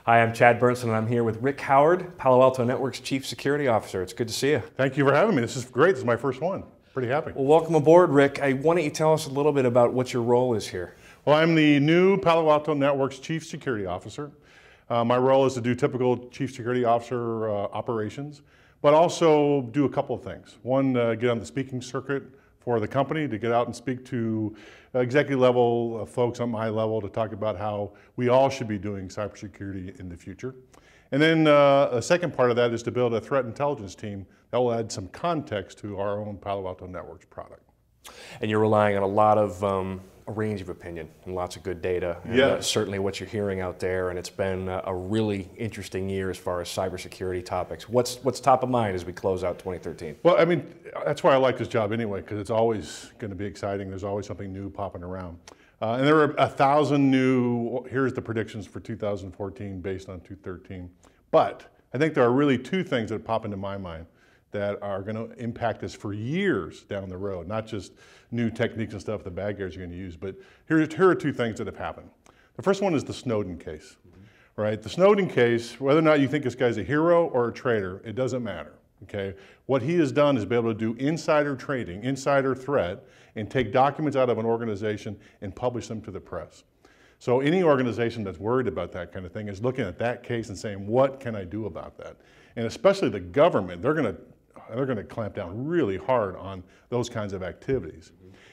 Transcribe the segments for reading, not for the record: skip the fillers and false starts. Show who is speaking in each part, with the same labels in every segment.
Speaker 1: Hi, I'm Chad Burnson, and I'm here with Rick Howard, Palo Alto Network's Chief Security Officer. It's good to see you.
Speaker 2: Thank you for having me. This is great. This is my first one. Pretty happy.
Speaker 1: Well, welcome aboard, Rick. Why don't you tell us a little bit about what your role is here?
Speaker 2: Well, I'm the new Palo Alto Network's Chief Security Officer. My role is to do typical Chief Security Officer operations, but also do a couple of things. One, get on the speaking circuit for the company, to get out and speak to executive level folks on my level to talk about how we all should be doing cybersecurity in the future. And then a second part of that is to build a threat intelligence team that will add some context to our own Palo Alto Networks product.
Speaker 1: And you're relying on a lot of a range of opinion and lots of good data. And,
Speaker 2: yes.
Speaker 1: Certainly what you're hearing out there, and it's been a really interesting year as far as cybersecurity topics. What's top of mind as we close out 2013?
Speaker 2: Well, I mean, that's why I like this job anyway, because it's always going to be exciting. There's always something new popping around. And there are 1,000 new, here's the predictions for 2014 based on 2013. But I think there are really two things that pop into my mind that are going to impact us for years down the road, not just new techniques and stuff the bad guys are going to use, but here are two things that have happened. The first one is the Snowden case, right? The Snowden case, whether or not you think this guy's a hero or a traitor, it doesn't matter, okay? What he has done is be able to do insider trading, insider threat, and take documents out of an organization and publish them to the press. So any organization that's worried about that kind of thing is looking at that case and saying, what can I do about that? And especially the government, they're going to clamp down really hard on those kinds of activities.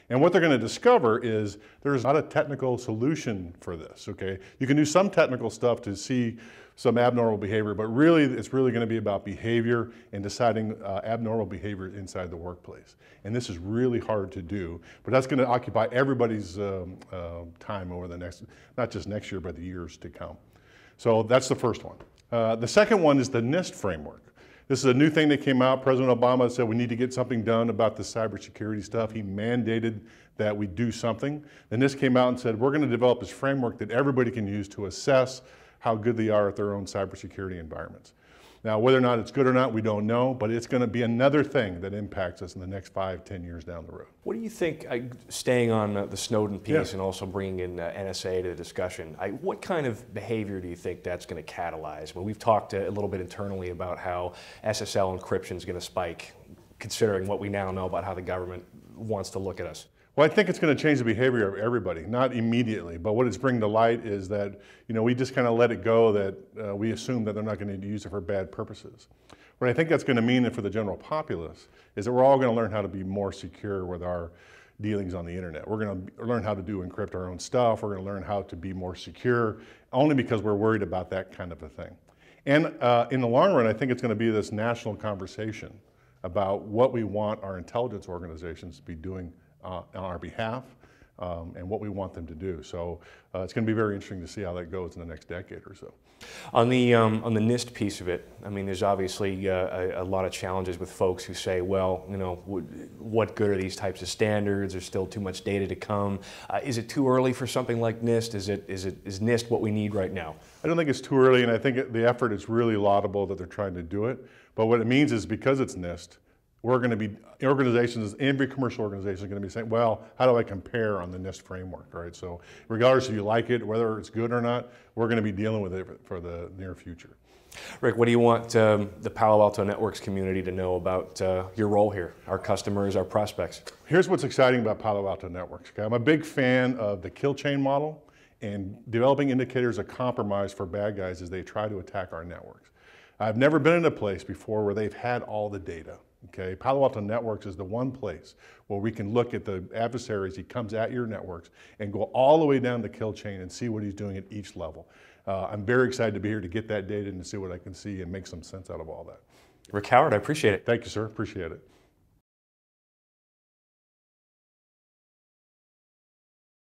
Speaker 2: And what they're going to discover is there's not a technical solution for this, okay? You can do some technical stuff to see some abnormal behavior, but really it's really going to be about behavior and deciding abnormal behavior inside the workplace. And this is really hard to do, but that's going to occupy everybody's time over the next, not just next year, but the years to come. So that's the first one. The second one is the NIST framework. This is a new thing that came out. President Obama said we need to get something done about the cybersecurity stuff. He mandated that we do something. Then NIST came out and said we're going to develop this framework that everybody can use to assess how good they are at their own cybersecurity environments. Now, whether or not it's good or not, we don't know, but it's going to be another thing that impacts us in the next 5, 10 years down the road.
Speaker 1: What do you think, staying on the Snowden piece
Speaker 2: Yeah.
Speaker 1: and also bringing in NSA to the discussion, what kind of behavior do you think that's going to catalyze? Well, we've talked a little bit internally about how SSL encryption is going to spike, considering what we now know about how the government wants to look at us.
Speaker 2: Well, I think it's going to change the behavior of everybody, not immediately, but what it's bringing to light is that, you know, we just kind of let it go, that we assume that they're not going to use it for bad purposes. What I think that's going to mean for the general populace is that we're all going to learn how to be more secure with our dealings on the internet. We're going to learn how to encrypt our own stuff. We're going to learn how to be more secure, only because we're worried about that kind of a thing. And in the long run, I think it's going to be this national conversation about what we want our intelligence organizations to be doing on our behalf, and what we want them to do. So it's going to be very interesting to see how that goes in the next decade or so.
Speaker 1: On the NIST piece of it, I mean, there's obviously a lot of challenges with folks who say, well, you know, what good are these types of standards? There's still too much data to come. Is it too early for something like NIST? Is NIST what we need right now?
Speaker 2: I don't think it's too early, and I think the effort is really laudable that they're trying to do it. But what it means is because it's NIST, we're going to be, organizations, every commercial organization is going to be saying, well, how do I compare on the NIST framework, right? So regardless if you like it, whether it's good or not, we're going to be dealing with it for the near future.
Speaker 1: Rick, what do you want the Palo Alto Networks community to know about your role here, our customers, our prospects?
Speaker 2: Here's what's exciting about Palo Alto Networks. Okay? I'm a big fan of the kill chain model and developing indicators of compromise for bad guys as they try to attack our networks. I've never been in a place before where they've had all the data. Okay, Palo Alto Networks is the one place where we can look at the adversaries. He comes at your networks and go all the way down the kill chain and see what he's doing at each level. I'm very excited to be here to get that data and to see what I can see and make some sense out of all that.
Speaker 1: Rick Howard, I appreciate it.
Speaker 2: Thank you, sir. Appreciate it.